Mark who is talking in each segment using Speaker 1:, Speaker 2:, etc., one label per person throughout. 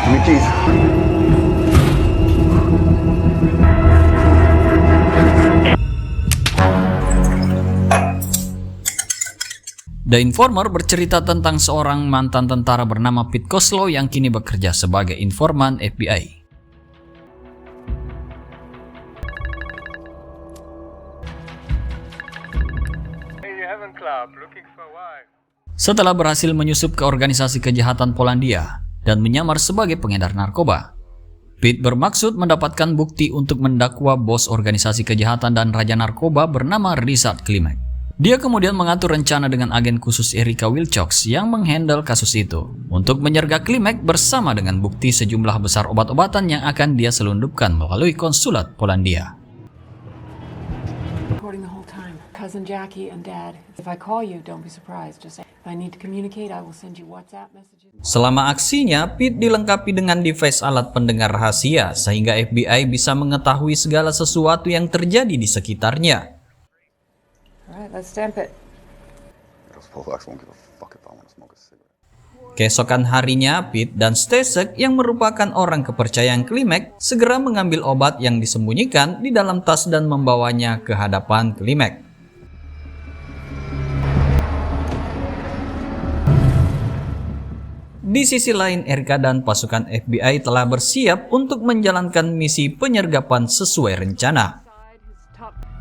Speaker 1: Give me keys.
Speaker 2: The Informer bercerita tentang seorang mantan tentara bernama Pete Kozlow yang kini bekerja sebagai informan FBI. Setelah berhasil menyusup ke organisasi kejahatan Polandia dan menyamar sebagai pengedar narkoba, Pete bermaksud mendapatkan bukti untuk mendakwa bos organisasi kejahatan dan raja narkoba bernama Ryszard Klimek. Dia kemudian mengatur rencana dengan agen khusus Erika Wilcox yang menghandle kasus itu untuk menyergap Klimek bersama dengan bukti sejumlah besar obat-obatan yang akan dia selundupkan melalui konsulat Polandia.
Speaker 3: Cousin Jackie and Dad, if I call you, don't be surprised. Just say, if I need to communicate, I will send you WhatsApp messages.
Speaker 2: Selama aksinya, Pete dilengkapi dengan device alat pendengar rahasia sehingga FBI bisa mengetahui segala sesuatu yang terjadi di sekitarnya.
Speaker 3: Alright, let's stamp it.
Speaker 2: Keesokan harinya, Pete dan Stasek yang merupakan orang kepercayaan Klimek segera mengambil obat yang disembunyikan di dalam tas dan membawanya ke hadapan Klimek. Di sisi lain, Erika dan pasukan FBI telah bersiap untuk menjalankan misi penyergapan sesuai rencana.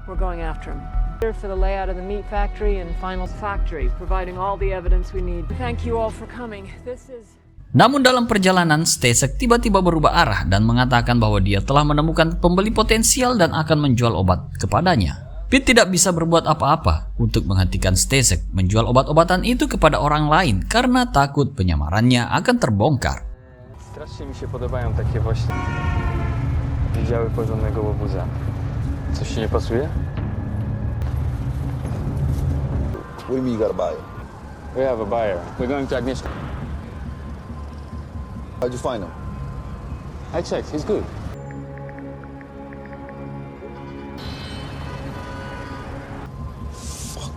Speaker 3: We're going after him. For the layout of the meat factory and final factory, providing all the evidence we need. Thank you all for coming. This is...
Speaker 2: Namun dalam perjalanan, Stasek tiba-tiba berubah arah dan mengatakan bahwa dia telah menemukan pembeli potensial dan akan menjual obat kepadanya. Pete tidak bisa berbuat apa-apa untuk menghentikan Stasek menjual obat-obatan itu kepada orang lain karena takut penyamarannya akan terbongkar.
Speaker 4: Strasznie mi się podobają takie właśnie wydziały porządnego łobuza. Coś ci nie pasuje?
Speaker 1: What do you mean you got a buyer?
Speaker 4: We have a buyer. We're going to Agnieszka.
Speaker 1: How'd you find him?
Speaker 4: I checked. He's good.
Speaker 1: Fuck.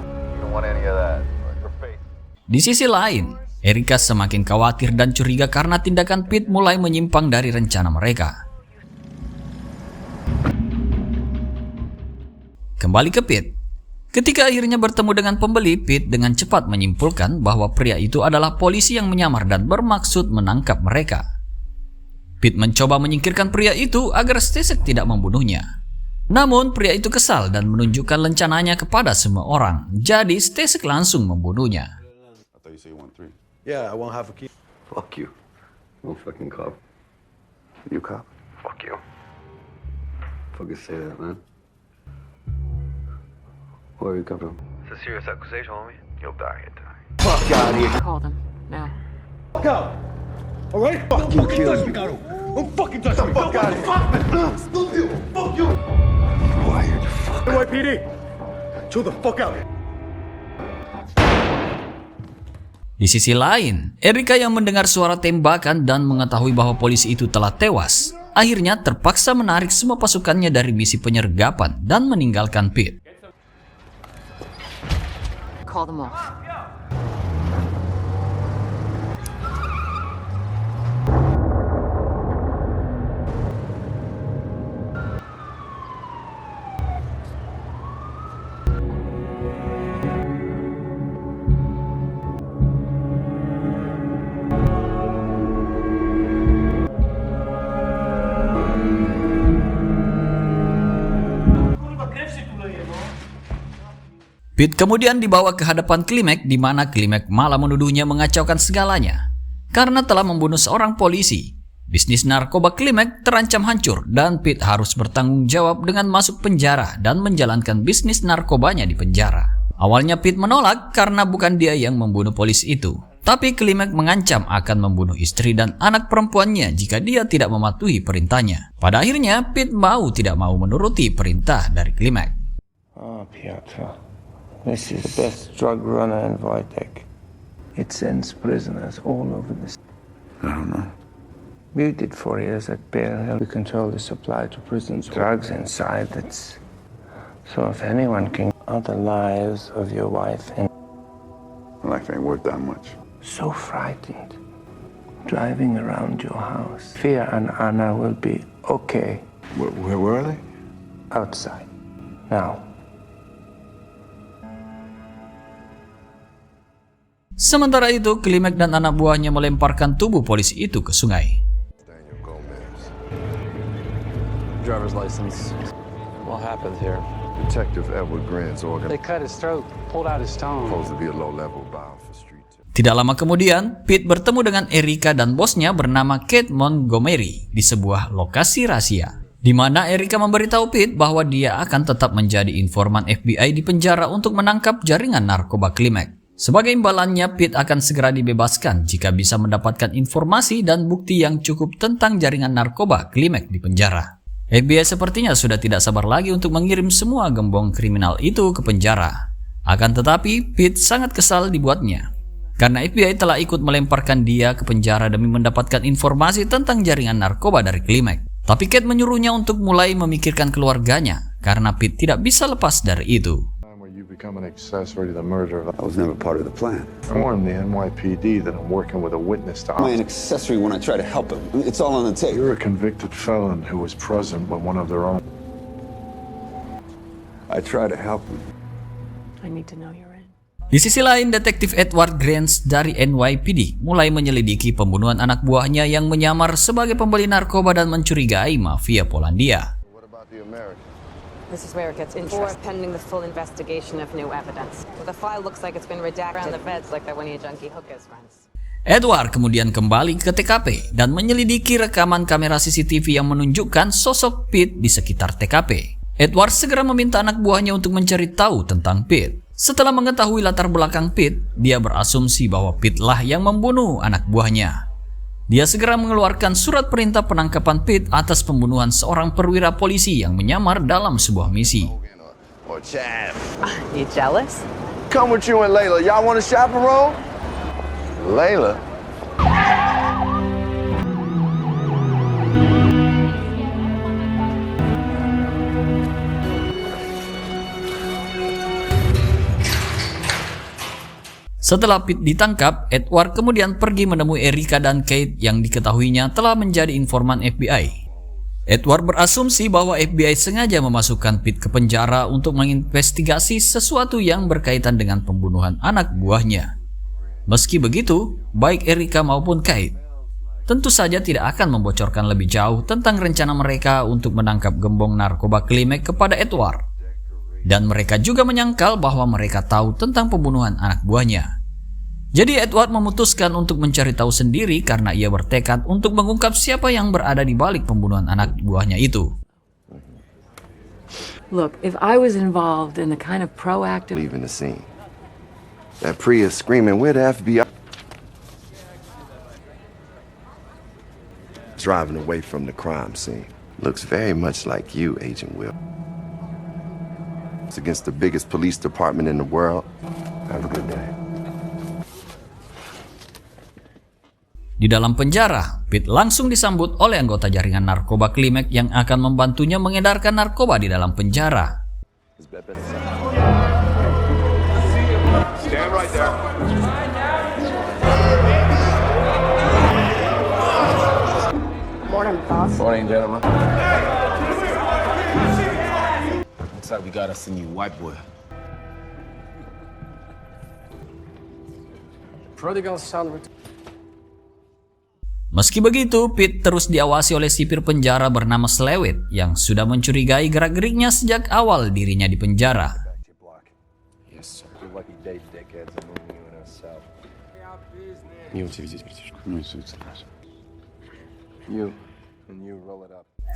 Speaker 1: You don't want any of that. Your face.
Speaker 2: Di sisi lain, Erika semakin khawatir dan curiga karena tindakan Pete mulai menyimpang dari rencana mereka. Kembali ke Pete. Ketika akhirnya bertemu dengan pembeli, Pete dengan cepat menyimpulkan bahwa pria itu adalah polisi yang menyamar dan bermaksud menangkap mereka. Pete mencoba menyingkirkan pria itu agar Stasek tidak membunuhnya. Namun pria itu kesal dan menunjukkan rencananya kepada semua orang. Jadi Stasek langsung membunuhnya.
Speaker 1: I thought you said you want 3. Yeah, I won't have a key.
Speaker 5: Fuck you. No fucking cop.
Speaker 1: You cop?
Speaker 5: Fuck you. Fucking say that, man. Where you come from?
Speaker 6: It's a serious accusation, homie. You'll die here tonight.
Speaker 1: Fuck out of here.
Speaker 3: Call them, now.
Speaker 1: Fuck out. All right? Fuck you, kill me. Don't fucking touch me. Fuck out of here. Fuck me. Stupid. Fuck you.
Speaker 5: Wired fuck.
Speaker 1: NYPD. Chill the fuck out.
Speaker 2: Di sisi lain, Erika yang mendengar suara tembakan dan mengetahui bahwa polisi itu telah tewas, akhirnya terpaksa menarik semua pasukannya dari misi penyergapan dan meninggalkan Pete.
Speaker 3: Call them off.
Speaker 2: Pete kemudian dibawa ke hadapan Klimek di mana Klimek malah menuduhnya mengacaukan segalanya. Karena telah membunuh seorang polisi, bisnis narkoba Klimek terancam hancur dan Pete harus bertanggung jawab dengan masuk penjara dan menjalankan bisnis narkobanya di penjara. Awalnya Pete menolak karena bukan dia yang membunuh polisi itu. Tapi Klimek mengancam akan membunuh istri dan anak perempuannya jika dia tidak mematuhi perintahnya. Pada akhirnya Pete tidak mau menuruti perintah dari Klimek.
Speaker 7: Oh, Piotr. This is the best drug runner in Wojtek. It sends prisoners all over this.
Speaker 5: I don't know.
Speaker 7: We did 4 years at Bear Hill. We control the supply to prisons. Drugs inside, that's... So if anyone can out the lives of your wife and...
Speaker 5: Life ain't worth that much.
Speaker 7: so frightened, driving around your house. Fia and Anna will be okay.
Speaker 5: Where were they?
Speaker 7: Outside. Now.
Speaker 2: Sementara itu, Klimek dan anak buahnya melemparkan tubuh polisi itu ke sungai.
Speaker 5: Daniel Gomez.
Speaker 4: Driver's license. What happened here?
Speaker 5: Detective Edward Grant's organ.
Speaker 8: They cut his throat, pulled out his tongue.
Speaker 5: Supposed to be a low-level bound for street.
Speaker 2: Tidak lama kemudian, Pete bertemu dengan Erica dan bosnya bernama Kate Montgomery di sebuah lokasi rahasia, di mana Erica memberitahu Pete bahwa dia akan tetap menjadi informan FBI di penjara untuk menangkap jaringan narkoba Klimek. Sebagai imbalannya, Pete akan segera dibebaskan jika bisa mendapatkan informasi dan bukti yang cukup tentang jaringan narkoba Klimek di penjara. FBI sepertinya sudah tidak sabar lagi untuk mengirim semua gembong kriminal itu ke penjara. Akan tetapi, Pete sangat kesal dibuatnya, karena FBI telah ikut melemparkan dia ke penjara demi mendapatkan informasi tentang jaringan narkoba dari Klimek. Tapi Kate menyuruhnya untuk mulai memikirkan keluarganya, karena Pete tidak bisa lepas dari itu.
Speaker 5: You become an accessory to the murder of...
Speaker 1: I was never part of the plan.
Speaker 5: I warned the NYPD that I'm working with a witness to...
Speaker 1: I'm an accessory when I try to help him. It's all on the tape.
Speaker 5: You're a convicted felon who was present with one of their own.
Speaker 1: I try to help him.
Speaker 3: I need to know you're in.
Speaker 2: Di sisi lain, detektif Edward Grant dari NYPD mulai menyelidiki pembunuhan anak buahnya yang menyamar sebagai pembeli narkoba dan mencurigai mafia Polandia.
Speaker 5: What about the American?
Speaker 9: This is where it gets interesting. Pending the full investigation of new evidence. The file looks like it's been redacted around the feds like that one of your junkie hookers friends.
Speaker 2: Edward kemudian kembali ke TKP dan menyelidiki rekaman kamera CCTV yang menunjukkan sosok Pete di sekitar TKP. Edward segera meminta anak buahnya untuk mencari tahu tentang Pete. Setelah mengetahui latar belakang Pete, dia berasumsi bahwa Pete lah yang membunuh anak buahnya. Dia segera mengeluarkan surat perintah penangkapan Pete atas pembunuhan seorang perwira polisi yang menyamar dalam sebuah misi.
Speaker 5: Or Chad.
Speaker 9: You jealous?
Speaker 5: Come with you and Layla. Y'all want to chaperone? Layla?
Speaker 2: Setelah Pete ditangkap, Edward kemudian pergi menemui Erica dan Kate yang diketahuinya telah menjadi informan FBI. Edward berasumsi bahwa FBI sengaja memasukkan Pete ke penjara untuk menginvestigasi sesuatu yang berkaitan dengan pembunuhan anak buahnya. Meski begitu, baik Erica maupun Kate tentu saja tidak akan membocorkan lebih jauh tentang rencana mereka untuk menangkap gembong narkoba Klimek kepada Edward. Dan mereka juga menyangkal bahwa mereka tahu tentang pembunuhan anak buahnya. Jadi Edward memutuskan untuk mencari tahu sendiri karena ia bertekad untuk mengungkap siapa yang berada di balik pembunuhan anak buahnya itu.
Speaker 3: Look, if I was involved in the kind of proactive...
Speaker 10: Leaving the scene. That Prius screaming, "Where the FBI?" Driving away from the crime scene. Looks very much like you, Agent Will. It's against the biggest police department in the world. Have a good day.
Speaker 2: Di dalam penjara, Pete langsung disambut oleh anggota jaringan narkoba Klimek yang akan membantunya mengedarkan narkoba di dalam penjara.
Speaker 5: Stand right there.
Speaker 9: Morning, boss.
Speaker 8: Morning, gentlemen. Looks like we got us a new white boy. Prodigal son.
Speaker 2: Meski begitu, Pete terus diawasi oleh sipir penjara bernama Slewit yang sudah mencurigai gerak-geriknya sejak awal dirinya di penjara.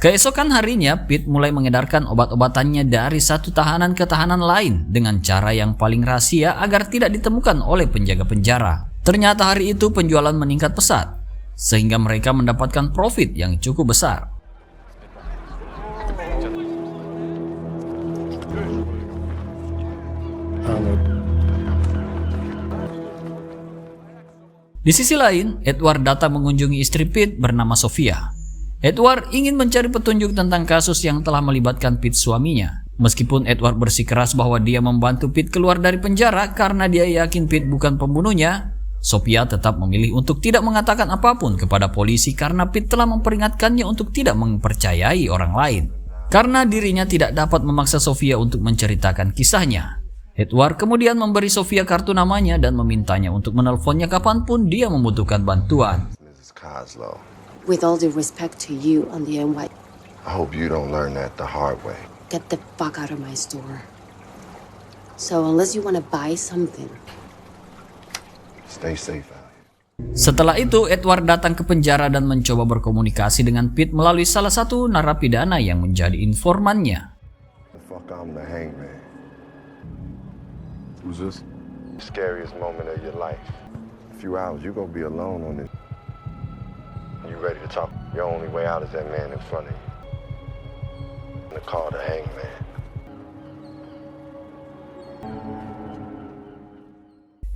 Speaker 2: Keesokan harinya, Pete mulai mengedarkan obat-obatannya dari satu tahanan ke tahanan lain dengan cara yang paling rahasia agar tidak ditemukan oleh penjaga penjara. Ternyata hari itu penjualan meningkat pesat, sehingga mereka mendapatkan profit yang cukup besar. Di sisi lain, Edward datang mengunjungi istri Pete bernama Sofia. Edward ingin mencari petunjuk tentang kasus yang telah melibatkan Pete suaminya. Meskipun Edward bersikeras bahwa dia membantu Pete keluar dari penjara karena dia yakin Pete bukan pembunuhnya, Sophia tetap memilih untuk tidak mengatakan apapun kepada polisi karena Pete telah memperingatkannya untuk tidak mempercayai orang lain. Karena dirinya tidak dapat memaksa Sophia untuk menceritakan kisahnya, Edward kemudian memberi Sophia kartu namanya dan memintanya untuk menelponnya kapanpun dia membutuhkan bantuan.
Speaker 10: Mrs. Coslow,
Speaker 11: With all due respect to you on the NY,
Speaker 10: I hope you don't learn that the hard way.
Speaker 11: get the fuck out of my store. So unless you want to buy something,
Speaker 10: Stay safe out here.
Speaker 2: Setelah itu, Edward datang ke penjara dan mencoba berkomunikasi dengan Pete melalui salah satu narapidana yang menjadi informannya.
Speaker 10: The fuck, I'm the hangman.
Speaker 8: Who's this?
Speaker 10: Scariest moment of your life. A few hours, you gonna be alone on this. You ready to talk? Your only way out is that man in front of you. In the car, the hangman.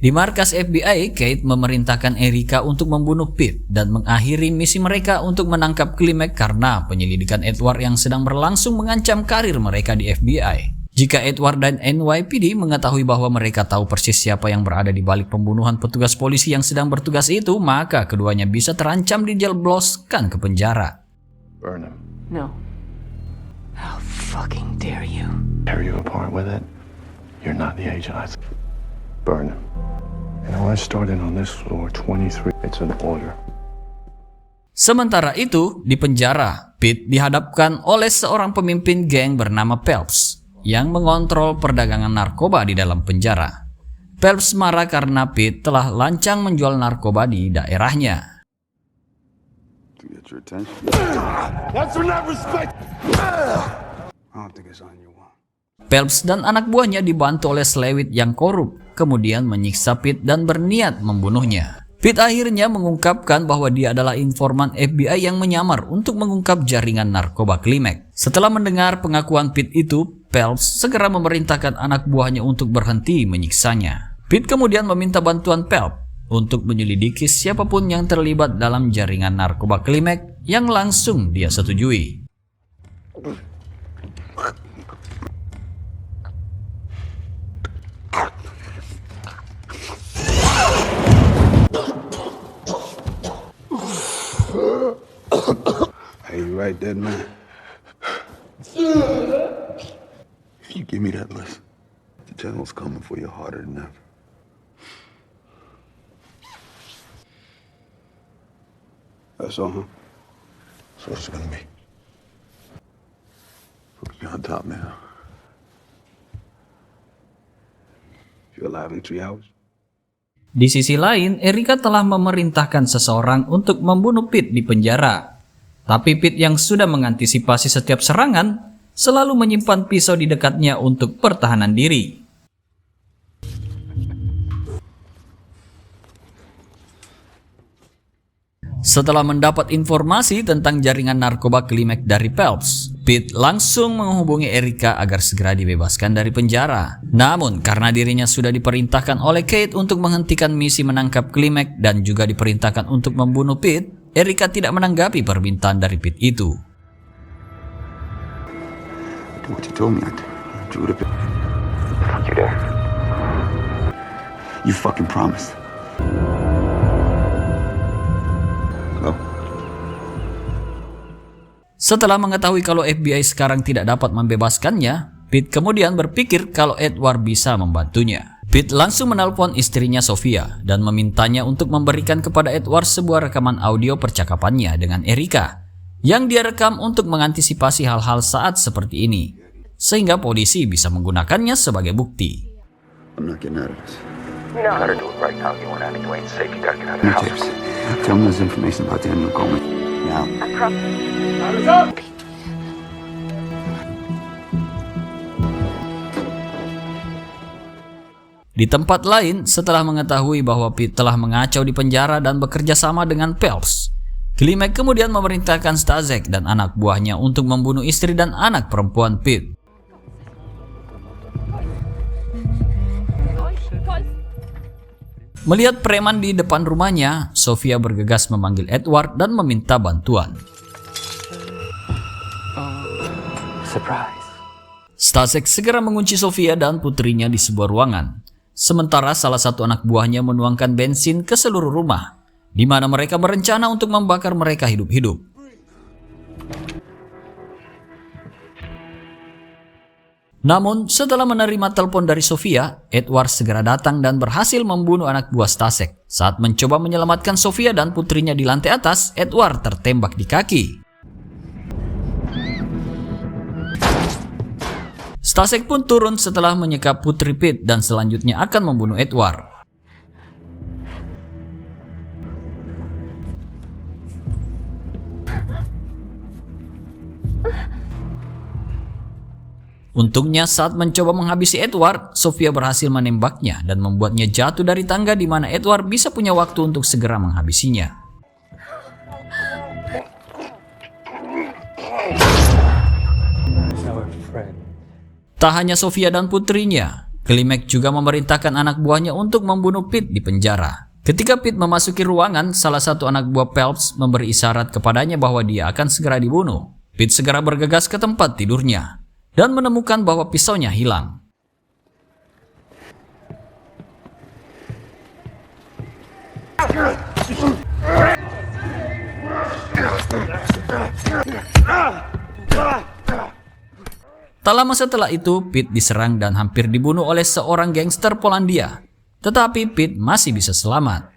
Speaker 2: Di markas FBI, Kate memerintahkan Erica untuk membunuh Pete dan mengakhiri misi mereka untuk menangkap Klimek karena penyelidikan Edward yang sedang berlangsung mengancam karir mereka di FBI. Jika Edward dan NYPD mengetahui bahwa mereka tahu persis siapa yang berada di balik pembunuhan petugas polisi yang sedang bertugas itu, maka keduanya bisa terancam dijebloskan ke penjara.
Speaker 7: Burn him.
Speaker 3: No. How fucking dare you?
Speaker 7: Tear you apart with it? You're not the agent I think. Burn him. You know, I started on this floor 23. It's an order.
Speaker 2: Sementara itu, di penjara, Pete dihadapkan oleh seorang pemimpin geng bernama Phelps yang mengontrol perdagangan narkoba di dalam penjara. Phelps marah karena Pete telah lancang menjual narkoba di daerahnya.
Speaker 8: To get your attention.
Speaker 1: That's not respect.
Speaker 8: I don't think it's on you.
Speaker 2: Phelps dan anak buahnya dibantu oleh Slewit yang korup, kemudian menyiksa Pete dan berniat membunuhnya. Pete akhirnya mengungkapkan bahwa dia adalah informan FBI yang menyamar untuk mengungkap jaringan narkoba Klimek. Setelah mendengar pengakuan Pete itu, Phelps segera memerintahkan anak buahnya untuk berhenti menyiksanya. Pete kemudian meminta bantuan Phelps untuk menyelidiki siapapun yang terlibat dalam jaringan narkoba Klimek yang langsung dia setujui.
Speaker 8: Hey, you right there, man? You give me that list. The general's coming for you harder than ever. That's all, huh?
Speaker 10: So what's it gonna be?
Speaker 8: Put you on top now. You alive in 3 hours?
Speaker 2: Di sisi lain, Erica telah memerintahkan seseorang untuk membunuh Pete di penjara. Tapi Pete yang sudah mengantisipasi setiap serangan, selalu menyimpan pisau di dekatnya untuk pertahanan diri. Setelah mendapat informasi tentang jaringan narkoba Klimek dari Phelps, Pete langsung menghubungi Erica agar segera dibebaskan dari penjara. Namun, karena dirinya sudah diperintahkan oleh Kate untuk menghentikan misi menangkap Klimek dan juga diperintahkan untuk membunuh Pete, Erica tidak menanggapi permintaan dari Pete itu.
Speaker 8: What you told me, I drew the
Speaker 6: Fuck you there.
Speaker 8: You fucking promised. Hello?
Speaker 2: Setelah mengetahui kalau FBI sekarang tidak dapat membebaskannya, Pete kemudian berpikir kalau Edward bisa membantunya. Pete langsung menelpon istrinya Sophia dan memintanya untuk memberikan kepada Edward sebuah rekaman audio percakapannya dengan Erica yang dia rekam untuk mengantisipasi hal-hal saat seperti ini, sehingga polisi bisa menggunakannya sebagai bukti.
Speaker 8: I'm not getting out of this.
Speaker 6: You know how to do it right now. You went out and you ain't safe. You gotta get out of the house.
Speaker 8: Tell me this information about Daniel Coleman. Now.
Speaker 2: Di tempat lain, setelah mengetahui bahwa Pete telah mengacau di penjara dan bekerja sama dengan Phelps, Klimek kemudian memerintahkan Staszek dan anak buahnya untuk membunuh istri dan anak perempuan Pete. Melihat preman di depan rumahnya, Sophia bergegas memanggil Edward dan meminta bantuan.
Speaker 4: Surprise.
Speaker 2: Staszek segera mengunci Sophia dan putrinya di sebuah ruangan. Sementara salah satu anak buahnya menuangkan bensin ke seluruh rumah, di mana mereka berencana untuk membakar mereka hidup-hidup. Namun, setelah menerima telepon dari Sofia, Edward segera datang dan berhasil membunuh anak buah Stasek. Saat mencoba menyelamatkan Sofia dan putrinya di lantai atas, Edward tertembak di kaki. Stasek pun turun setelah menyekap putri Pete dan selanjutnya akan membunuh Edward. Untungnya saat mencoba menghabisi Edward, Sofia berhasil menembaknya dan membuatnya jatuh dari tangga di mana Edward bisa punya waktu untuk segera menghabisinya. Tak hanya Sofia dan putrinya, Klimek juga memerintahkan anak buahnya untuk membunuh Pete di penjara. Ketika Pete memasuki ruangan, salah satu anak buah Phelps memberi isyarat kepadanya bahwa dia akan segera dibunuh. Pete segera bergegas ke tempat tidurnya dan menemukan bahwa pisaunya hilang. Tak lama setelah itu, Pete diserang dan hampir dibunuh oleh seorang gangster Polandia. Tetapi Pete masih bisa selamat.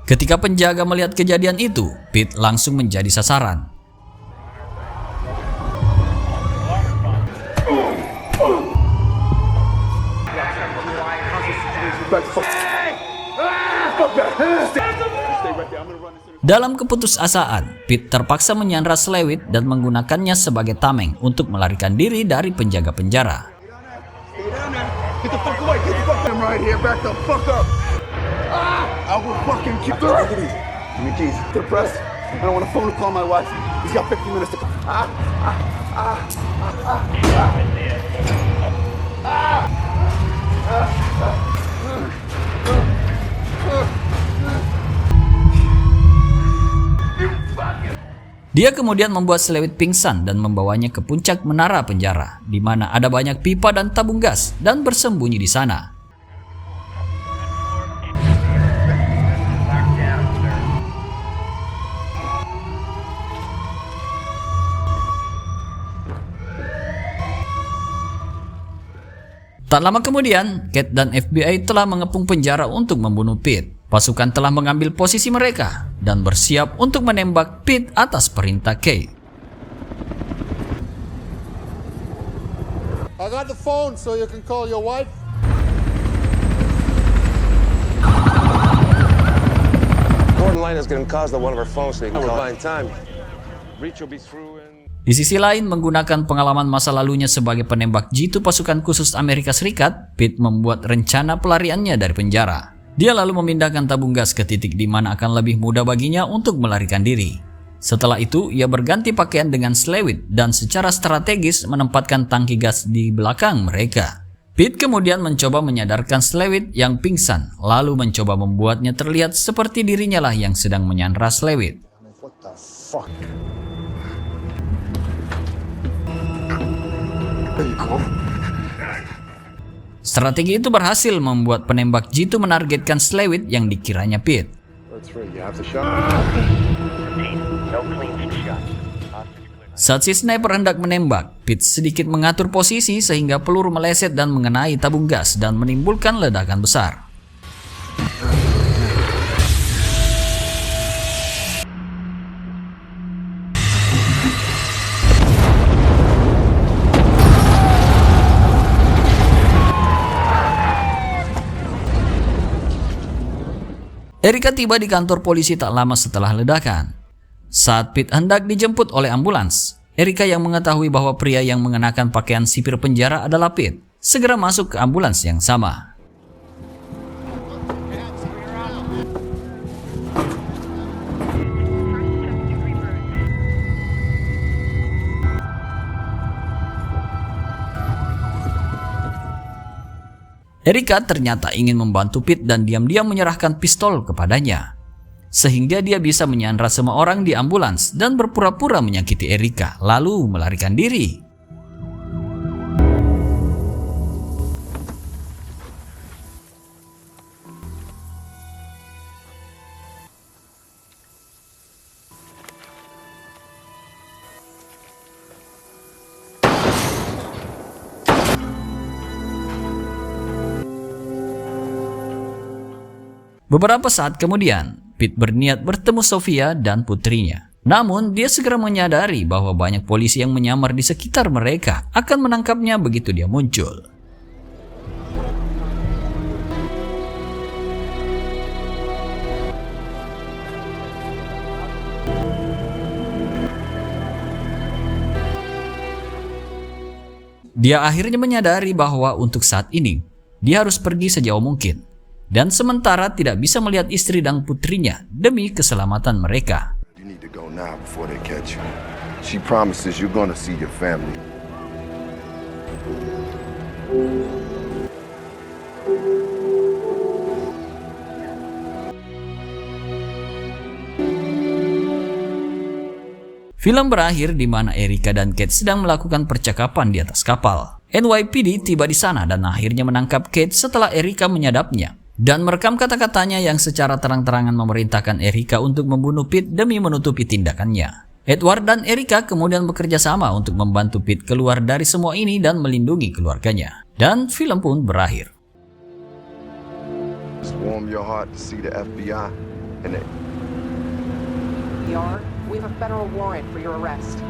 Speaker 2: Ketika penjaga melihat kejadian itu, Pete langsung menjadi sasaran. Dalam keputusasaan, Pete terpaksa menyandra Slewit dan menggunakannya sebagai tameng untuk melarikan diri dari penjaga penjara.
Speaker 1: Get the fuck away! Get the fuck I'm right here! Back the fuck up! I will fucking keep the Give me keys. To the press. I don't want a phone to call my wife. He's got 15 minutes to come.
Speaker 2: Dia kemudian membuat Slewit pingsan dan membawanya ke puncak menara penjara, di mana ada banyak pipa dan tabung gas, dan bersembunyi di sana. Tak lama kemudian, Kate dan FBI telah mengepung penjara untuk membunuh Pete. Pasukan telah mengambil posisi mereka dan bersiap untuk menembak Pete atas perintah Kate.
Speaker 1: I got the phone so you can call your wife.
Speaker 10: Gordon Line is getting calls to one of our phones so you can call in time. Reach will be through and...
Speaker 2: Di sisi lain, menggunakan pengalaman masa lalunya sebagai penembak jitu pasukan khusus Amerika Serikat, Pete membuat rencana pelariannya dari penjara. Dia lalu memindahkan tabung gas ke titik di mana akan lebih mudah baginya untuk melarikan diri. Setelah itu, ia berganti pakaian dengan Slewit dan secara strategis menempatkan tangki gas di belakang mereka. Pete kemudian mencoba menyadarkan Slewit yang pingsan, lalu mencoba membuatnya terlihat seperti dirinya lah yang sedang menyandra Slewit.
Speaker 1: What the fuck?
Speaker 2: Strategi itu berhasil membuat penembak jitu menargetkan Slewit yang dikiranya Pete. Saat si sniper hendak menembak, Pete sedikit mengatur posisi sehingga peluru meleset dan mengenai tabung gas dan menimbulkan ledakan besar. Erika tiba di kantor polisi tak lama setelah ledakan. Saat Pete hendak dijemput oleh ambulans, Erika yang mengetahui bahwa pria yang mengenakan pakaian sipir penjara adalah Pete, segera masuk ke ambulans yang sama. Erika ternyata ingin membantu Pete dan diam-diam menyerahkan pistol kepadanya. Sehingga dia bisa menyandra semua orang di ambulans dan berpura-pura menyakiti Erika, lalu melarikan diri. Beberapa saat kemudian, Pete berniat bertemu Sofia dan putrinya. Namun, dia segera menyadari bahwa banyak polisi yang menyamar di sekitar mereka akan menangkapnya begitu dia muncul. Dia akhirnya menyadari bahwa untuk saat ini, dia harus pergi sejauh mungkin. Dan sementara tidak bisa melihat istri dan putrinya demi keselamatan mereka.
Speaker 10: You need to go now before they catch you. She promises you're gonna see your family.
Speaker 2: Film berakhir di mana Erika dan Kate sedang melakukan percakapan di atas kapal. NYPD tiba di sana dan akhirnya menangkap Kate setelah Erika menyadapnya dan merekam kata-katanya yang secara terang-terangan memerintahkan Erika untuk membunuh Pete demi menutupi tindakannya. Edward dan Erika kemudian bekerja sama untuk membantu Pete keluar dari semua ini dan melindungi keluarganya. Dan film pun berakhir.
Speaker 10: Just warm your heart to see the FBI and they...
Speaker 9: We have a federal warrant for your arrest.